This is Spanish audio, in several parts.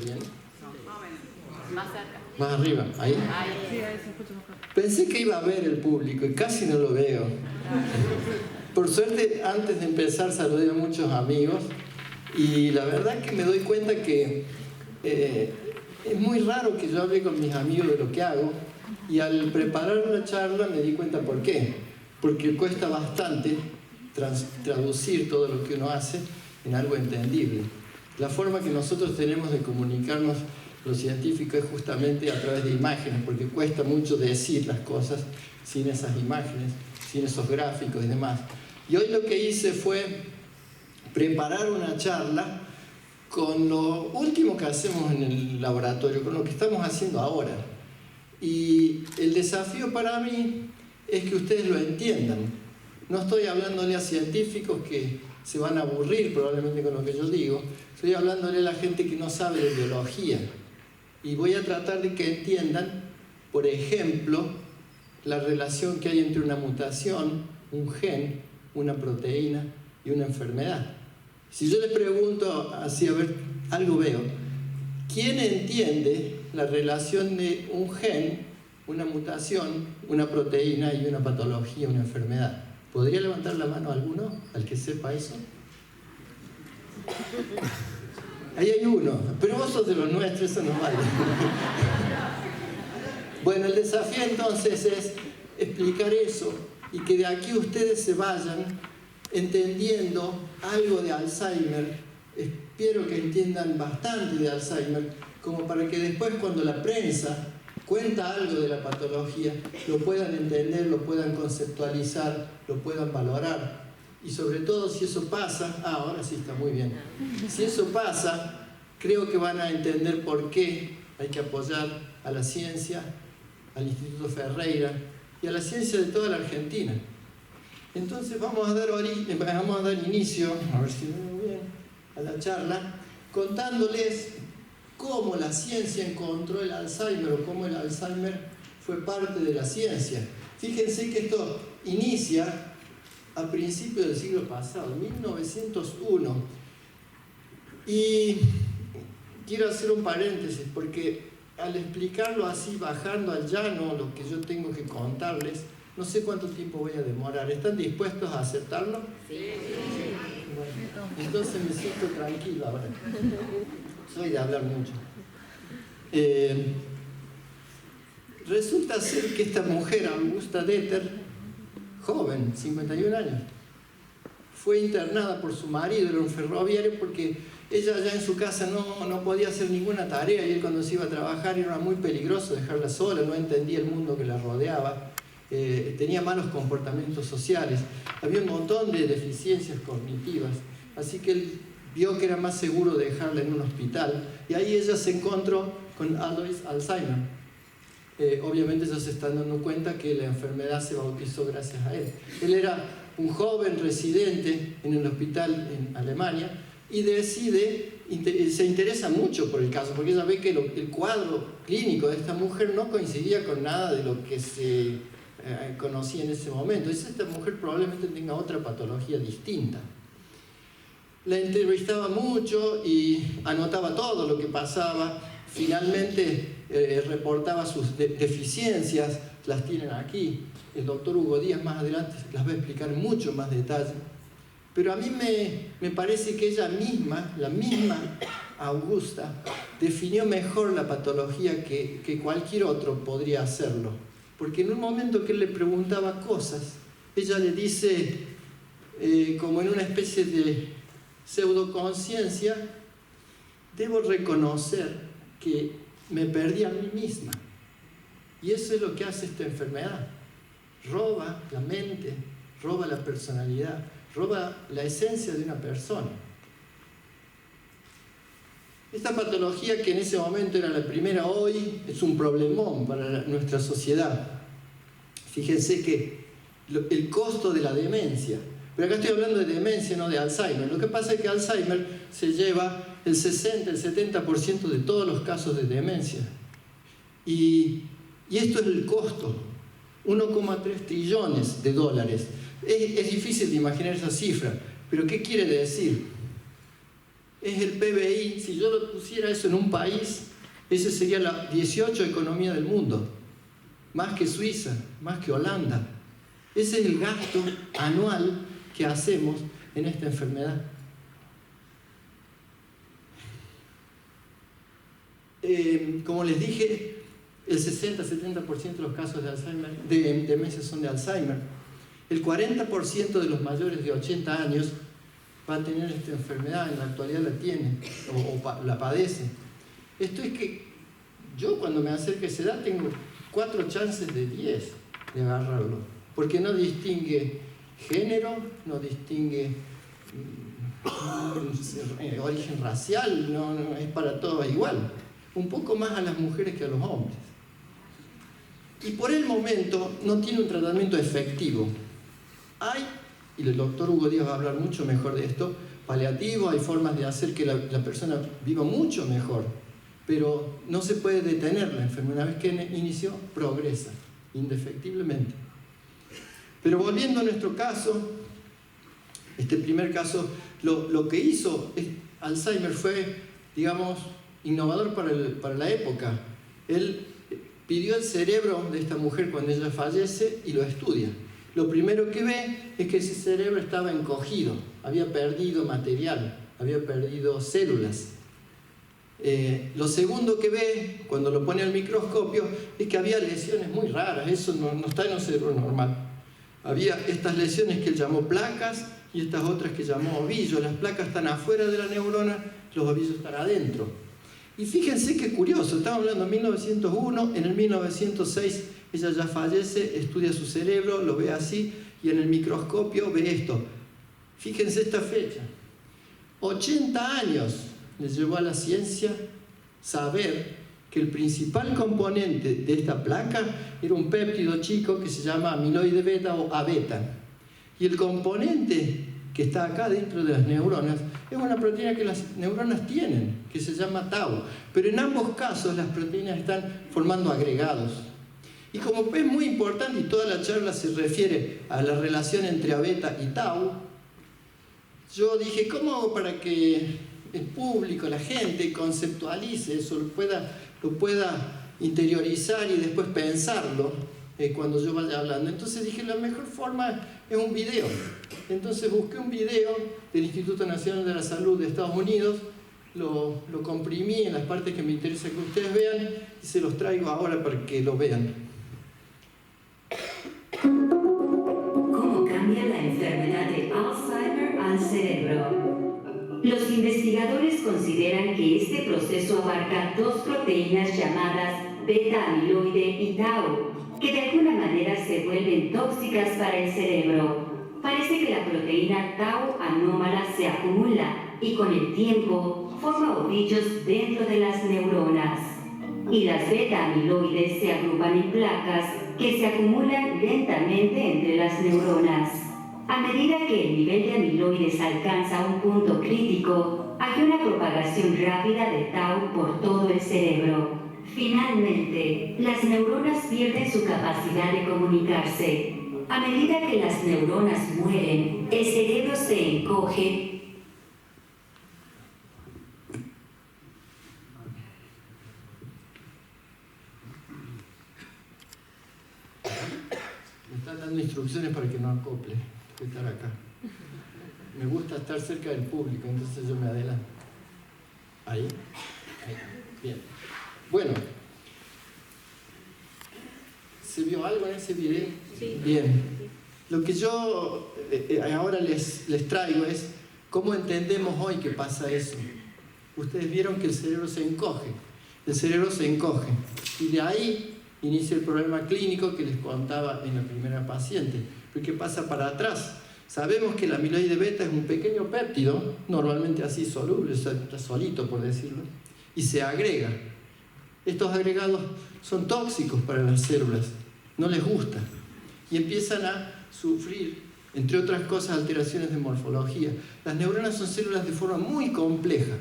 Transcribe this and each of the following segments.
bien? Más cerca. Más arriba, ahí. Sí, ahí se escucha mejor. Pensé que iba a ver el público y casi no lo veo. Por suerte, antes de empezar saludé a muchos amigos y la verdad que me doy cuenta que es muy raro que yo hable con mis amigos de lo que hago, y al preparar una charla me di cuenta por qué. Porque cuesta bastante traducir todo lo que uno hace en algo entendible. La forma que nosotros tenemos de comunicarnos los científicos es justamente a través de imágenes, porque cuesta mucho decir las cosas sin esas imágenes, sin esos gráficos y demás. Y hoy lo que hice fue preparar una charla con lo último que hacemos en el laboratorio, con lo que estamos haciendo ahora. Y el desafío para mí es que ustedes lo entiendan. No estoy hablándole a científicos que se van a aburrir probablemente con lo que yo digo, estoy hablándole a la gente que no sabe de biología. Y voy a tratar de que entiendan, por ejemplo, la relación que hay entre una mutación, un gen, una proteína y una enfermedad. Si yo les pregunto así, a ver, algo veo, ¿quién entiende la relación de un gen, una mutación, una proteína y una patología, una enfermedad? ¿Podría levantar la mano alguno, al que sepa eso? Ahí hay uno, pero vos sos de los nuestros, eso no vale. Bueno, el desafío entonces es explicar eso y que de aquí ustedes se vayan entendiendo algo de Alzheimer. Espero que entiendan bastante de Alzheimer, como para que después cuando la prensa cuenta algo de la patología, lo puedan entender, lo puedan conceptualizar, lo puedan valorar. Y sobre todo si eso pasa, ahora sí está muy bien, si eso pasa, creo que van a entender por qué hay que apoyar a la ciencia, al Instituto Ferreira y a la ciencia de toda la Argentina. Entonces vamos a dar inicio, a ver si lo veo bien, a la charla, contándoles cómo la ciencia encontró el Alzheimer o cómo el Alzheimer fue parte de la ciencia. Fíjense que esto inicia a principios del siglo pasado, 1901. Y quiero hacer un paréntesis, porque al explicarlo así, bajando al llano, lo que yo tengo que contarles, no sé cuánto tiempo voy a demorar. ¿Están dispuestos a aceptarlo? Sí. Bueno, entonces me siento tranquilo ahora. Soy de hablar mucho. Resulta ser que esta mujer, Augusta Deter, joven, 51 años, fue internada por su marido, era un ferroviario, porque ella ya en su casa no podía hacer ninguna tarea, y él cuando se iba a trabajar era muy peligroso dejarla sola, no entendía el mundo que la rodeaba, tenía malos comportamientos sociales, había un montón de deficiencias cognitivas, así que él vio que era más seguro dejarla en un hospital, y ahí ella se encontró con Alois Alzheimer. Obviamente ellos se están dando cuenta que la enfermedad se bautizó gracias a él. Él era un joven residente en el hospital en Alemania y se interesa mucho por el caso, porque ella ve que el cuadro clínico de esta mujer no coincidía con nada de lo que se conocía en ese momento. Dice, esta mujer probablemente tenga otra patología distinta. La entrevistaba mucho y anotaba todo lo que pasaba. Finalmente reportaba sus deficiencias, las tienen aquí. El doctor Hugo Díaz más adelante las va a explicar en mucho más detalle. Pero a mí me parece que ella misma, la misma Augusta, definió mejor la patología que cualquier otro podría hacerlo. Porque en un momento que él le preguntaba cosas, ella le dice, como en una especie de pseudoconciencia, debo reconocer que me perdí a mí misma. Y eso es lo que hace esta enfermedad. Roba la mente, roba la personalidad, roba la esencia de una persona. Esta patología, que en ese momento era la primera, hoy es un problemón para nuestra sociedad. Fíjense que el costo de la demencia, pero acá estoy hablando de demencia, no de Alzheimer. Lo que pasa es que Alzheimer se lleva el 60, el 70% de todos los casos de demencia. Y esto es el costo, 1,3 trillones de dólares. Es difícil de imaginar esa cifra, pero ¿qué quiere decir? es el PBI. Si yo lo pusiera eso en un país, esa sería la 18 economía del mundo, más que Suiza, más que Holanda. Ese es el gasto anual que hacemos en esta enfermedad. Como les dije, el 60-70% de los casos de Alzheimer, de demencia son de Alzheimer. El 40% de los mayores de 80 años va a tener esta enfermedad, en la actualidad la tiene o la padece. Esto es que yo cuando me acerque a esa edad tengo 4 chances de 10 de agarrarlo, porque no distingue género, no distingue origen racial, no es para todos igual. Un poco más a las mujeres que a los hombres. Y por el momento no tiene un tratamiento efectivo. Hay, y el doctor Hugo Díaz va a hablar mucho mejor de esto, paliativo, hay formas de hacer que la persona viva mucho mejor, pero no se puede detener la enfermedad. Una vez que inició, progresa, indefectiblemente. Pero volviendo a nuestro caso, este primer caso, lo que hizo Alzheimer fue, digamos, innovador para la época. Él pidió el cerebro de esta mujer cuando ella fallece y lo estudia. Lo primero que ve es que ese cerebro estaba encogido, había perdido material, había perdido células. Lo segundo que ve, cuando lo pone al microscopio, es que había lesiones muy raras. Eso no está en un cerebro normal. Había estas lesiones que él llamó placas y estas otras que llamó ovillos. Las placas están afuera de la neurona, los ovillos están adentro. Y fíjense qué curioso, estamos hablando de 1901, en el 1906 ella ya fallece, estudia su cerebro, lo ve así, y en el microscopio ve esto. Fíjense esta fecha. 80 años le llevó a la ciencia saber que el principal componente de esta placa era un péptido chico que se llama amiloide beta o A-beta. Y el componente que está acá dentro de las neuronas es una proteína que las neuronas tienen, que se llama tau. Pero en ambos casos las proteínas están formando agregados. Y como es muy importante y toda la charla se refiere a la relación entre A-beta y tau, yo dije, ¿cómo hago para que el público, la gente, conceptualice eso, lo pueda interiorizar y después pensarlo cuando yo vaya hablando? Entonces dije, la mejor forma es un video. Entonces busqué un video del Instituto Nacional de la Salud de Estados Unidos, lo comprimí en las partes que me interesa que ustedes vean y se los traigo ahora para que lo vean. ¿Cómo cambia la enfermedad de Alzheimer al cerebro? Los investigadores consideran que este proceso abarca 2 proteínas llamadas beta-amiloide y tau, que de alguna manera se vuelven tóxicas para el cerebro. Parece que la proteína tau anómala se acumula y con el tiempo forma ovillos dentro de las neuronas. Y las beta-amiloides se agrupan en placas que se acumulan lentamente entre las neuronas. A medida que el nivel de amiloides alcanza un punto crítico, hay una propagación rápida de tau por todo el cerebro. Finalmente, las neuronas pierden su capacidad de comunicarse. A medida que las neuronas mueren, el cerebro se encoge. Me están dando instrucciones para que no acople, que estar acá. Me gusta estar cerca del público, entonces yo me adelanto. Ahí. Bien. Bueno. ¿Se vio algo en ese video? Sí. Bien. Lo que yo ahora les traigo es cómo entendemos hoy que pasa eso. Ustedes vieron que el cerebro se encoge. El cerebro se encoge. Y de ahí inicia el problema clínico que les contaba en la primera paciente. Porque pasa para atrás. Sabemos que la amiloide beta es un pequeño péptido, normalmente así soluble, está solito por decirlo, y se agrega. Estos agregados son tóxicos para las células, no les gusta, y empiezan a sufrir, entre otras cosas, alteraciones de morfología. Las neuronas son células de forma muy compleja,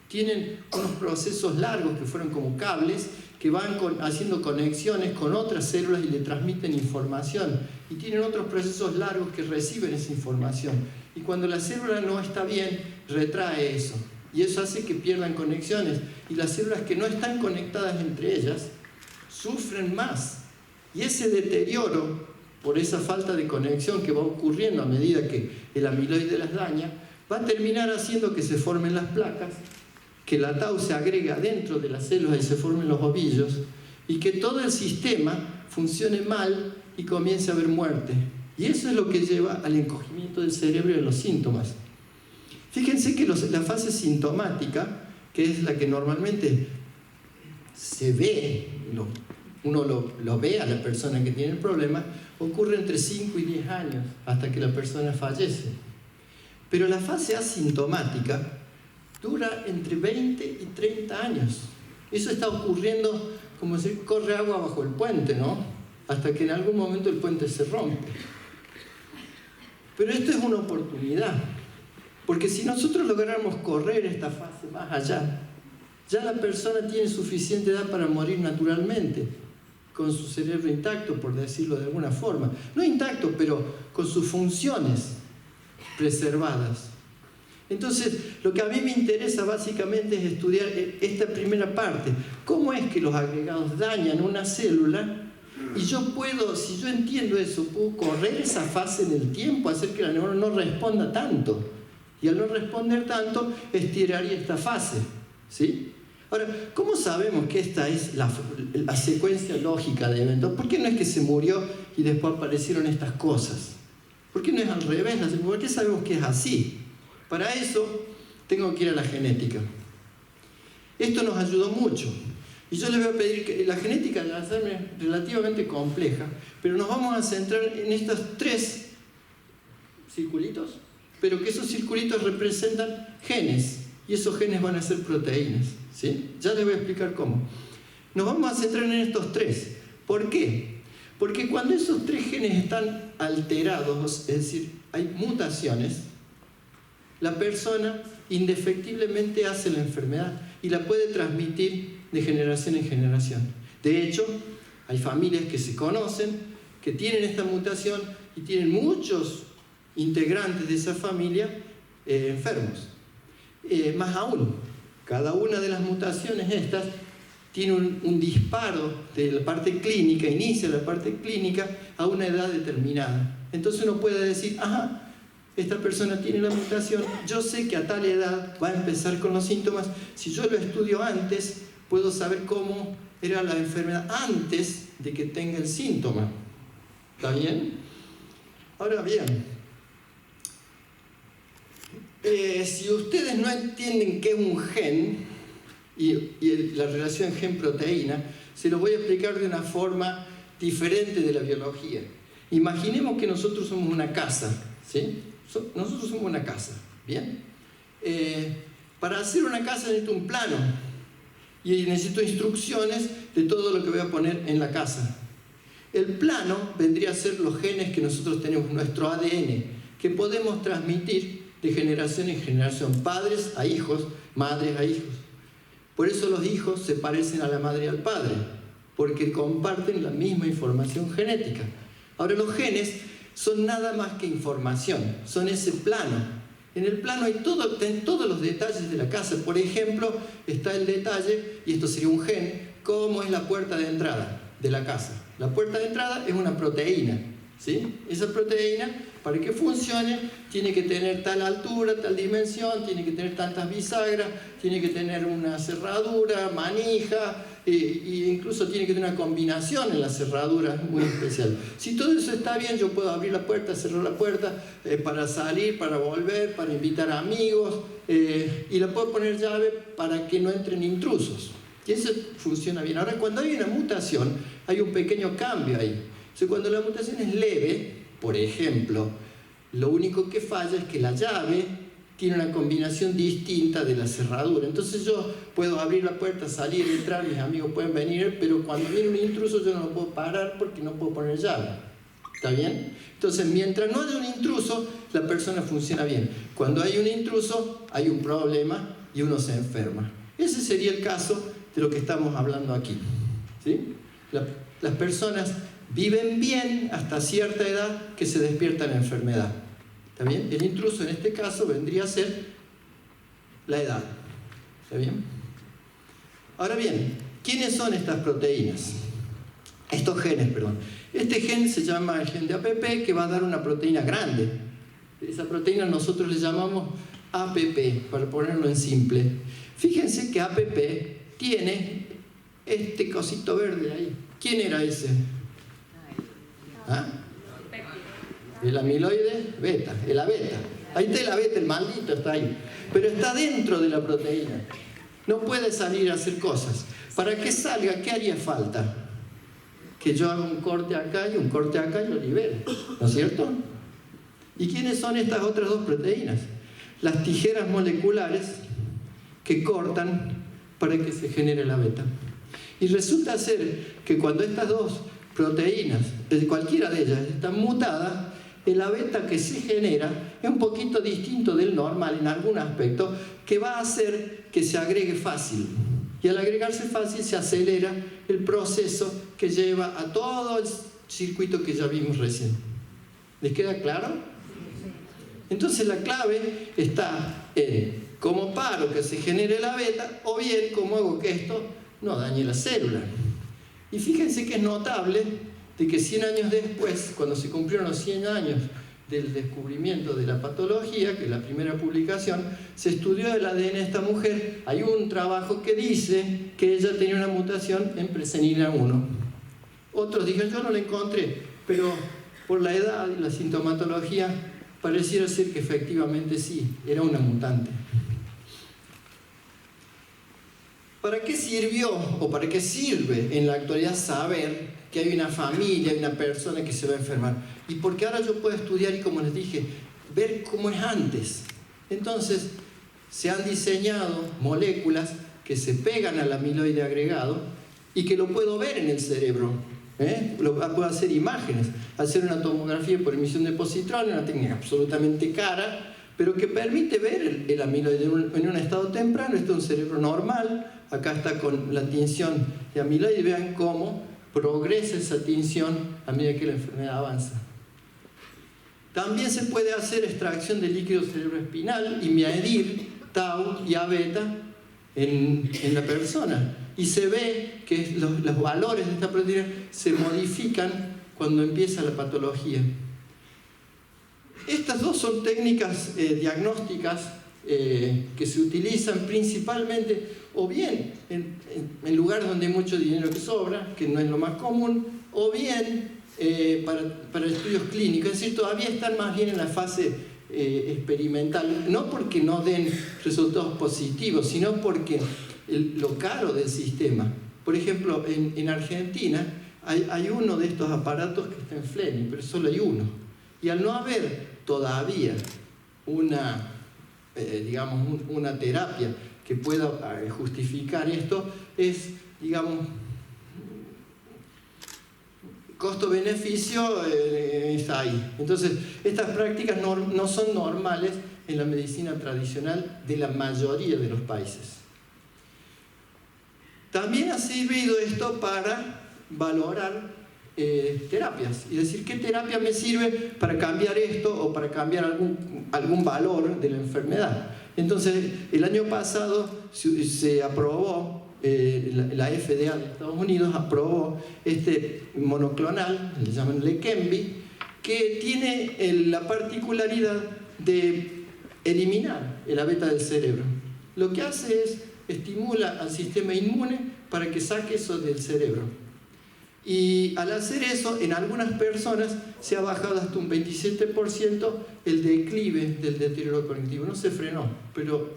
tienen unos procesos largos que fueron como cables que van haciendo conexiones con otras células y le transmiten información, y tienen otros procesos largos que reciben esa información, y cuando la célula no está bien, retrae eso, y eso hace que pierdan conexiones. Y las células que no están conectadas entre ellas sufren más. Y ese deterioro, por esa falta de conexión que va ocurriendo a medida que el amiloide las daña, va a terminar haciendo que se formen las placas, que la tau se agrega dentro de las células y se formen los ovillos, y que todo el sistema funcione mal y comience a haber muerte. Y eso es lo que lleva al encogimiento del cerebro y a los síntomas. Fíjense que la fase sintomática, que es la que normalmente se ve, uno lo ve a la persona que tiene el problema, ocurre entre 5 y 10 años hasta que la persona fallece. Pero la fase asintomática dura entre 20 y 30 años. Eso está ocurriendo, como si corre agua bajo el puente, ¿no? Hasta que en algún momento el puente se rompe. Pero esto es una oportunidad, porque si nosotros lográramos correr esta fase más allá, ya la persona tiene suficiente edad para morir naturalmente, con su cerebro intacto, por decirlo de alguna forma. No intacto, pero con sus funciones preservadas. Entonces, lo que a mí me interesa básicamente es estudiar esta primera parte. ¿Cómo es que los agregados dañan una célula? Y yo puedo, si yo entiendo eso, puedo correr esa fase en el tiempo, hacer que la neurona no responda tanto. Y al no responder tanto, estiraría esta fase, ¿sí? Ahora, ¿cómo sabemos que esta es la secuencia lógica de eventos? ¿Por qué no es que se murió y después aparecieron estas cosas? ¿Por qué no es al revés? ¿Por qué sabemos que es así? Para eso, tengo que ir a la genética. Esto nos ayudó mucho. Y yo les voy a pedir que la genética del Alzheimer es relativamente compleja, pero nos vamos a centrar en estos 3 circulitos, pero que esos circulitos representan genes, y esos genes van a ser proteínas, ¿sí? Ya les voy a explicar cómo. Nos vamos a centrar en estos 3. ¿Por qué? Porque cuando esos 3 genes están alterados, es decir, hay mutaciones, la persona indefectiblemente hace la enfermedad y la puede transmitir de generación en generación. De hecho, hay familias que se conocen, que tienen esta mutación y tienen muchos integrantes de esa familia enfermos. Más aún, cada una de las mutaciones estas tiene un disparo de la parte clínica, inicia la parte clínica a una edad determinada. Entonces uno puede decir, ajá, esta persona tiene la mutación, yo sé que a tal edad va a empezar con los síntomas. Si yo lo estudio antes, puedo saber cómo era la enfermedad antes de que tenga el síntoma. ¿Está bien? Ahora bien, si ustedes no entienden qué es un gen y la relación gen-proteína, se lo voy a explicar de una forma diferente de la biología. Imaginemos que nosotros somos una casa, ¿sí? Nosotros somos una casa, ¿bien? Para hacer una casa necesito un plano y necesito instrucciones de todo lo que voy a poner en la casa. El plano vendría a ser los genes que nosotros tenemos, nuestro ADN, que podemos transmitir de generación en generación, padres a hijos, madres a hijos. Por eso los hijos se parecen a la madre y al padre, porque comparten la misma información genética. Ahora, los genes son nada más que información, son ese plano. En el plano hay todos los detalles de la casa. Por ejemplo, está el detalle, y esto sería un gen, cómo es la puerta de entrada de la casa. La puerta de entrada es una proteína, ¿sí? Esa proteína, para que funcione, tiene que tener tal altura, tal dimensión, tiene que tener tantas bisagras, tiene que tener una cerradura, manija, e incluso tiene que tener una combinación en la cerradura muy especial. Si todo eso está bien, yo puedo abrir la puerta, cerrar la puerta, para salir, para volver, para invitar a amigos, y la puedo poner llave para que no entren intrusos. Y eso funciona bien. Ahora, cuando hay una mutación, hay un pequeño cambio ahí. O sea, cuando la mutación es leve, por ejemplo, lo único que falla es que la llave tiene una combinación distinta de la cerradura. Entonces yo puedo abrir la puerta, salir, entrar, mis amigos pueden venir, pero cuando viene un intruso yo no lo puedo parar porque no puedo poner llave. ¿Está bien? Entonces, mientras no haya un intruso, la persona funciona bien. Cuando hay un intruso, hay un problema y uno se enferma. Ese sería el caso de lo que estamos hablando aquí, ¿sí? Las personas viven bien hasta cierta edad que se despierta la enfermedad. ¿Está bien? El intruso en este caso vendría a ser la edad. ¿Está bien? Ahora bien, ¿quiénes son estas proteínas? Estos genes, perdón. Este gen se llama el gen de APP, que va a dar una proteína grande. Esa proteína nosotros le llamamos APP, para ponerlo en simple. Fíjense que APP tiene este cosito verde ahí. ¿Quién era ese? ¿Ah? El amiloide beta, el beta. Ahí está el beta, el maldito está ahí. Pero está dentro de la proteína. No puede salir a hacer cosas. Para que salga, ¿qué haría falta? Que yo haga un corte acá y un corte acá y lo libere. ¿No es cierto? ¿Y quiénes son estas otras dos proteínas? Las tijeras moleculares que cortan para que se genere la beta. Y resulta ser que cuando estas dos proteínas, cualquiera de ellas, están mutadas, el beta que se genera es un poquito distinto del normal en algún aspecto, que va a hacer que se agregue fácil. Y al agregarse fácil se acelera el proceso que lleva a todo el circuito que ya vimos recién. ¿Les queda claro? Entonces la clave está en cómo paro que se genere la beta, o bien cómo hago que esto no dañe la célula. Y fíjense que es notable de que 100 años después, cuando se cumplieron los 100 años del descubrimiento de la patología, que es la primera publicación, se estudió el ADN de esta mujer. Hay un trabajo que dice que ella tenía una mutación en presenilina 1. Otros dijeron, yo no la encontré, pero por la edad y la sintomatología pareciera ser que efectivamente sí, era una mutante. ¿Para qué sirvió o para qué sirve en la actualidad saber que hay una familia, hay una persona que se va a enfermar? Y porque ahora yo puedo estudiar y, como les dije, ver cómo es antes. Entonces, se han diseñado moléculas que se pegan al amiloide agregado y que lo puedo ver en el cerebro. Puedo hacer imágenes, hacer una tomografía por emisión de positrones, una técnica absolutamente cara, pero que permite ver el amiloide en un estado temprano. Esto es un cerebro normal. Acá está con la tinción de amiloide. Vean cómo progresa esa tinción a medida que la enfermedad avanza. También se puede hacer extracción de líquido cerebroespinal y medir tau y A-beta en la persona. Y se ve que los valores de esta proteína se modifican cuando empieza la patología. Estas dos son técnicas diagnósticas que se utilizan principalmente o bien en lugares donde hay mucho dinero que sobra, que no es lo más común, o bien para estudios clínicos. Es decir, todavía están más bien en la fase experimental, no porque no den resultados positivos, sino porque lo caro del sistema. Por ejemplo, en Argentina hay uno de estos aparatos que está en Fleming, pero solo hay uno. Y al no haber todavía una terapia que pueda justificar esto, es, digamos, costo-beneficio está ahí. Entonces, estas prácticas no son normales en la medicina tradicional de la mayoría de los países. También ha servido esto para valorar terapias y decir qué terapia me sirve para cambiar esto o para cambiar algún valor de la enfermedad. Entonces, el año pasado se aprobó, la FDA de Estados Unidos aprobó este monoclonal, le llaman Leqembi, que tiene la particularidad de eliminar el beta del cerebro. Lo que hace es estimula al sistema inmune para que saque eso del cerebro. Y al hacer eso, en algunas personas se ha bajado hasta un 27% el declive del deterioro cognitivo. No se frenó, pero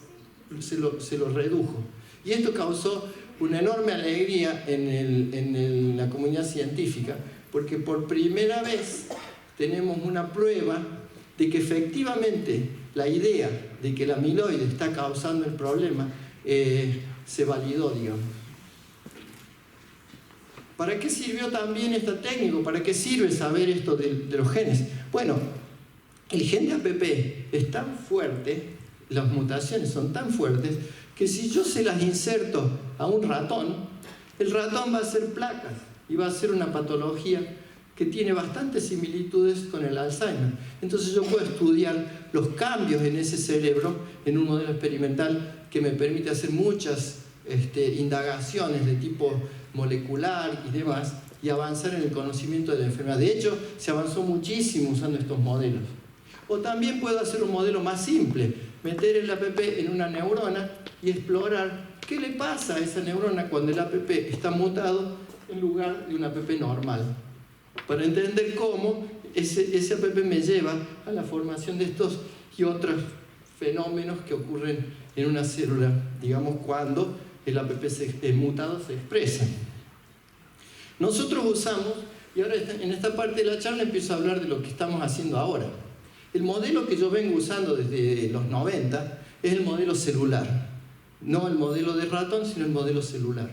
se lo redujo. Y esto causó una enorme alegría en la comunidad científica, porque por primera vez tenemos una prueba de que efectivamente la idea de que el amiloide está causando el problema se validó, digamos. ¿Para qué sirvió también esta técnica? ¿Para qué sirve saber esto de los genes? Bueno, el gen de APP es tan fuerte, las mutaciones son tan fuertes, que si yo se las inserto a un ratón, el ratón va a hacer placas y va a hacer una patología que tiene bastantes similitudes con el Alzheimer. Entonces yo puedo estudiar los cambios en ese cerebro en un modelo experimental que me permite hacer muchas indagaciones de tipo molecular y demás, y avanzar en el conocimiento de la enfermedad. De hecho, se avanzó muchísimo usando estos modelos. O también puedo hacer un modelo más simple, meter el APP en una neurona y explorar qué le pasa a esa neurona cuando el APP está mutado en lugar de un APP normal, para entender cómo ese APP me lleva a la formación de estos y otros fenómenos que ocurren en una célula, digamos, cuando el APP mutado se expresa. Nosotros usamos, y ahora en esta parte de la charla empiezo a hablar de lo que estamos haciendo ahora. El modelo que yo vengo usando desde los 90 es el modelo celular. No el modelo de ratón, sino el modelo celular.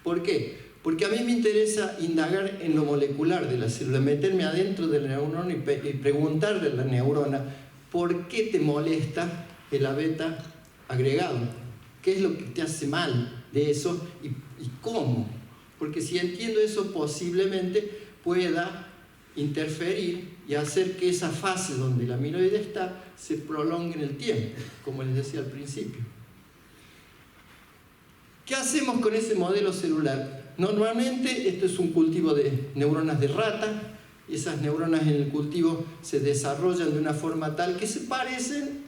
¿Por qué? Porque a mí me interesa indagar en lo molecular de la célula, meterme adentro de la neurona y preguntarle a la neurona ¿por qué te molesta el A-beta agregado? ¿Qué es lo que te hace mal de eso y cómo? Porque si entiendo eso, posiblemente pueda interferir y hacer que esa fase donde el amiloide está se prolongue en el tiempo, como les decía al principio. ¿Qué hacemos con ese modelo celular? Normalmente esto es un cultivo de neuronas de rata. Esas neuronas en el cultivo se desarrollan de una forma tal que se parecen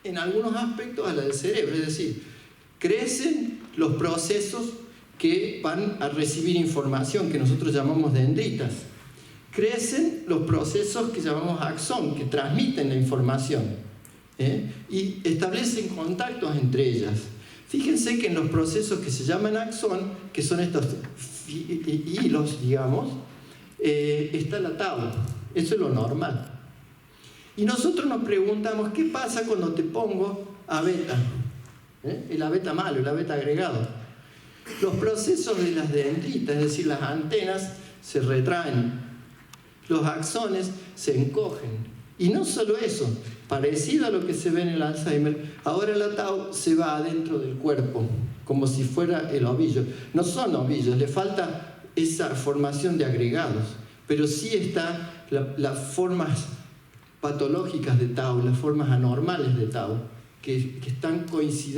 en algunos aspectos a la del cerebro. Es decir, crecen los procesos que van a recibir información, que nosotros llamamos dendritas. Crecen los procesos que llamamos axón, que transmiten la información, y establecen contactos entre ellas. Fíjense que en los procesos que se llaman axón, que son estos hilos, digamos, está la tau. Eso es lo normal. Y nosotros nos preguntamos, ¿qué pasa cuando te pongo A-beta? El A-beta malo, el A-beta agregado. Los procesos de las dendritas, es decir, las antenas, se retraen. Los axones se encogen. Y no solo eso, parecido a lo que se ve en el Alzheimer, ahora la tau se va adentro del cuerpo, como si fuera el ovillo. No son ovillos, le falta esa formación de agregados, pero sí está las formas patológicas de tau, las formas anormales de tau, que están coincidentes